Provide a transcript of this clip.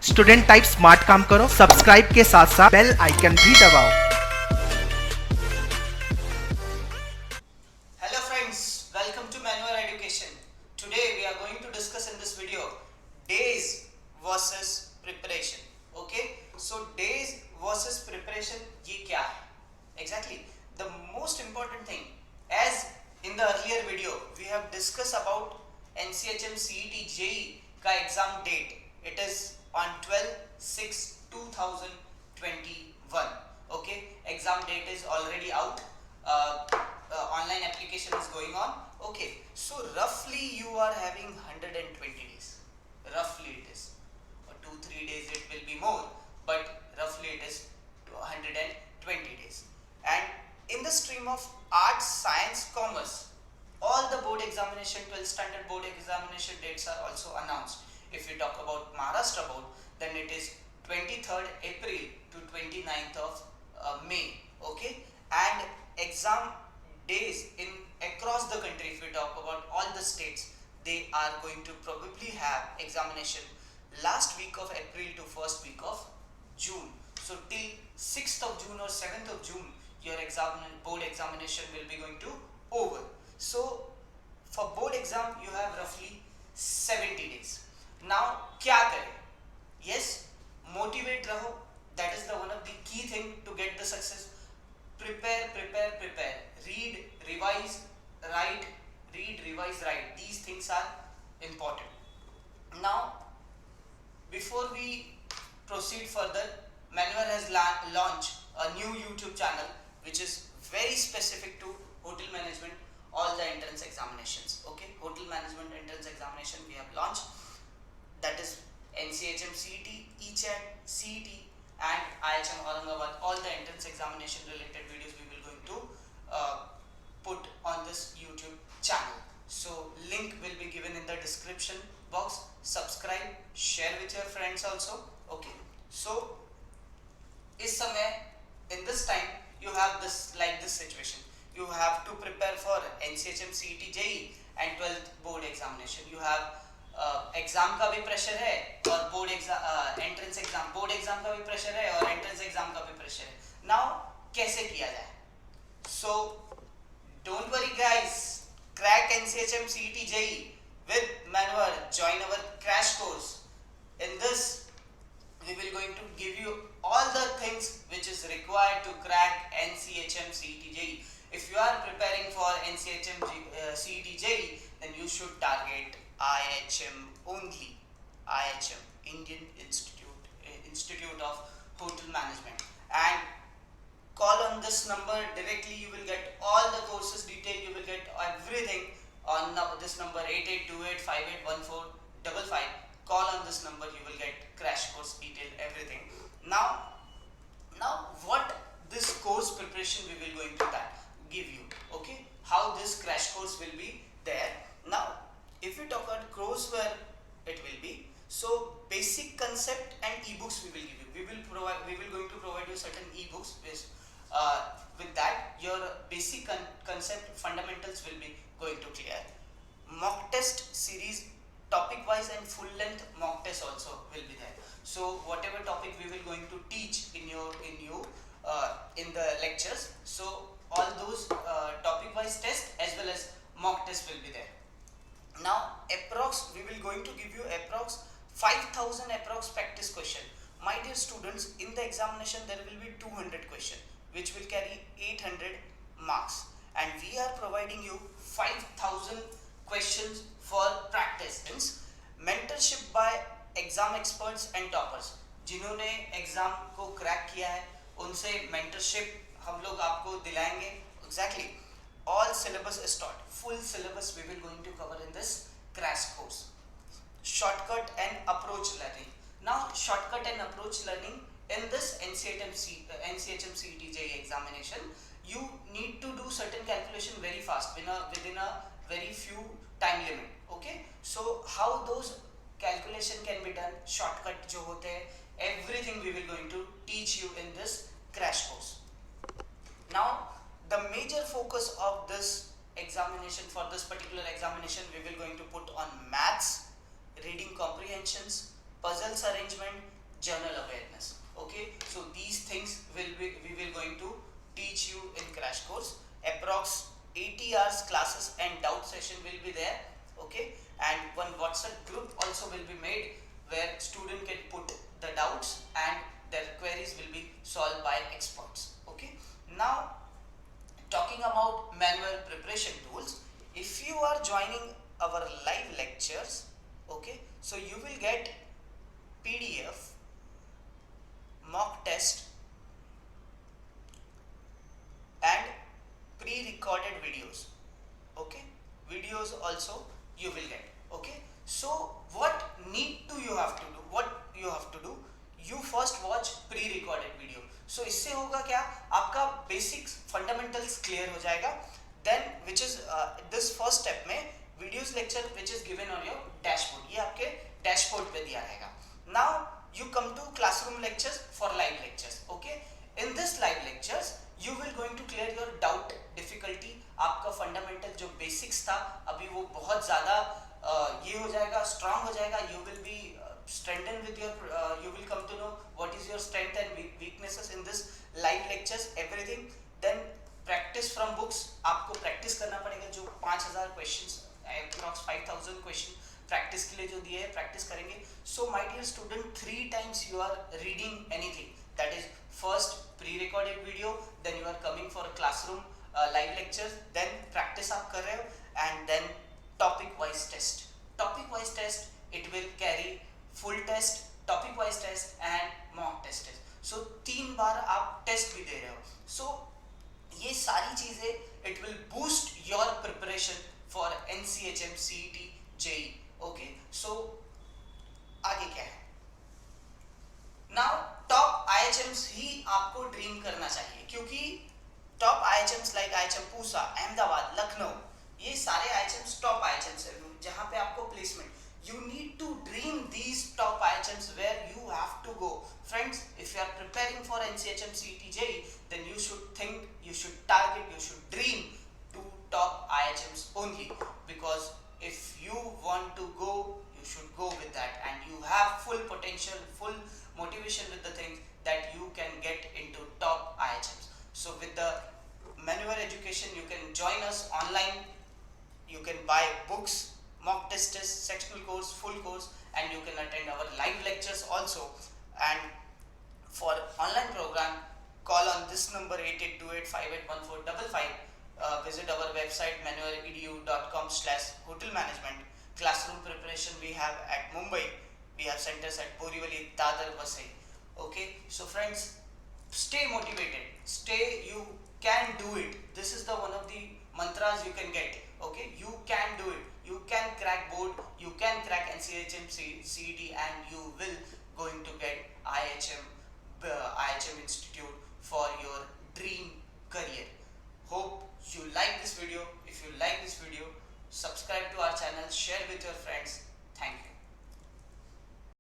Student type smart काम करो, subscribe के साथ साथ बेल आइकन भी दबाओ। Hello friends, welcome to Manoeuvre Education. Today we are going to discuss in this video days versus preparation. Okay, so days versus preparation ये क्या है? Exactly, the most important thing, as in the earlier video we have discussed about NCHMCT JEE का exam date. It is on 12/6/2021. Okay, exam date is already out. Online application is going on. Okay, so roughly you are having 120 days. Roughly it is 2-3 days, it will be more, but roughly it is 120 days. And in the stream of arts, science, commerce, all the board examination, 12th standard board examination dates are also announced. If we talk about Maharashtra board, then it is 23rd April to 29th of May. Okay, and exam days in across the country, if we talk about all the states, they are going to probably have examination last week of April to first week of June. So till 6th of June or 7th of June, your board examination will be going to over. So for board exam you have roughly 70 days. Now क्या करें? Yes, motivate रहो. That is the one of the key thing to get the success. Prepare. Read, revise, write. Read, revise, write. These things are important. Now, before we proceed further, Manoeuvre has launched a new YouTube channel which is very specific to hotel management, all the entrance examinations. Okay, hotel management entrance examination we have launched. That is NCHMCT, ECHAT, CET and IHM Aurangabad. All the entrance examination related videos we will going to put on this YouTube channel. So link will be given in the description box. Subscribe, share with your friends also. Okay, so इस समय in this time you have this situation. You have to prepare for NCHMCT JEE and 12th board examination. You have exam का भी pressure है और board exam entrance exam board exam का भी pressure है और एंट्रेंस एग्जाम का भी प्रेशर है. नाउ कैसे किया जाए? So don't worry guys, crack NCHMCT JEE with Manoeuvre. Join our crash course. In this we will going to give you all the things which is required to crack NCHMCT JEE. If you are preparing for NCHMCT JEE, then you should target IHM only. IHM, Indian Institute of Hotel Management, and call on this number directly. You will get all the courses detail. You will get everything on this number 8828581455. Call on this number. You will get crash course detail, everything. Now what this course preparation we will going to give you. Okay, how this crash course will be there. Now if we talk about courseware, it will be so basic concept and ebooks we will give you. We will going to provide you certain ebooks with that your basic concept fundamentals will be going to clear. Mock test series, topic wise and full length mock test also will be there. So whatever topic we will going to teach in the lectures, so all those topic wise test as well as mock test will be there. Now approx we will going to give you approx 5000 approx practice question. My dear students, in the examination there will be 200 question which will carry 800 marks, and we are providing you 5000 questions for practice. Means mentorship by exam experts and toppers. जिन्होंने exam को crack किया है उनसे mentorship हम लोग आपको दिलाएंगे. Exactly, all syllabus is taught. Full syllabus we will going to cover in this crash course. Shortcut and approach learning. Now shortcut and approach learning in this NCHMCT JEE examination, you need to do certain calculation very fast within a very few time limit. Okay, so how those calculation can be done, shortcut जो होते हैं, everything we will going to teach you in this crash course. Now the major focus of this examination, for this particular examination, we will going to put on maths, reading comprehensions, puzzles arrangement, journal awareness. Okay, so these things we will going to teach you in crash course. Approx 80 hours classes and doubt session will be there. Okay, and one WhatsApp group also will be made where student can put the doubts and their queries will be solved by experts. Okay, now talking about manual preparation tools, if you are joining our live lectures, okay, so you will get PDF, mock test and pre-recorded videos. Okay, videos also you will get. Okay, so what you have to do, you first watch pre-recorded video. So इससे होगा क्या, आपका basics fundamentals clear हो जाएगा. Then which is this first step में videos lecture which is given on your dashboard, ये आपके dashboard पे दिया रहेगा. Now you come to classroom lectures for live lectures. Okay, in this live lectures you will going to clear your doubt difficulty. आपका fundamental जो basics था अभी वो बहुत ज़्यादा ये हो जाएगा, strong हो जाएगा. You will be strengthened with your you will come to know what is your strength and weaknesses in this live lectures, everything. Then practice from books, आपको practice करना पड़ेगा. जो 5000 questions, approx 5000 question practice के लिए जो दिए है, practice करेंगे. So my dear student, 3 times you are reading anything, that is first pre-recorded video, then you are coming for a classroom live lectures, then practice आप कर रहे हो, and then topic wise test. Topic wise test, it will carry full test, topic wise test and mock test. So 3 बार आप test भी दे रहे हो. So ये सारी चीजें it will boost your preparation for NCHMCT JEE. Okay, so आगे क्या है? Now top IHMs ही आपको ड्रीम करना चाहिए, क्योंकि top IHMs like IHM Pusa, Ahmedabad, Lucknow, ये सारे IHMs top IHMs हैं जहाँ पे आपको placement. You need to dream these top IHMs where you have to go. Friends, if you are preparing for NCHMCT JEE, then you should think, you should target, you should dream to top IHMs only, because if you want to go, you should go with that, and you have full potential, full motivation with the things that you can get into top IHMs. So with the Manoeuvre Education, you can join us online, you can buy books, mock tests, sectional course, full course, and you can attend our live lectures also. And for online program, call on this number 8828581455. Visit our website manoeuvreedu.com/hotel management. Classroom preparation we have at Mumbai. We have centers at Borivali, Dadar, Vasai. Okay, so friends, stay motivated. You can do it. This is the one of the mantras you can get. Okay, you can do it. You can crack board. You can crack NCHMCT, and you will going to get IHM Institute for your dream career. Hope you like this video. If you like this video, subscribe to our channel, share with your friends. Thank you.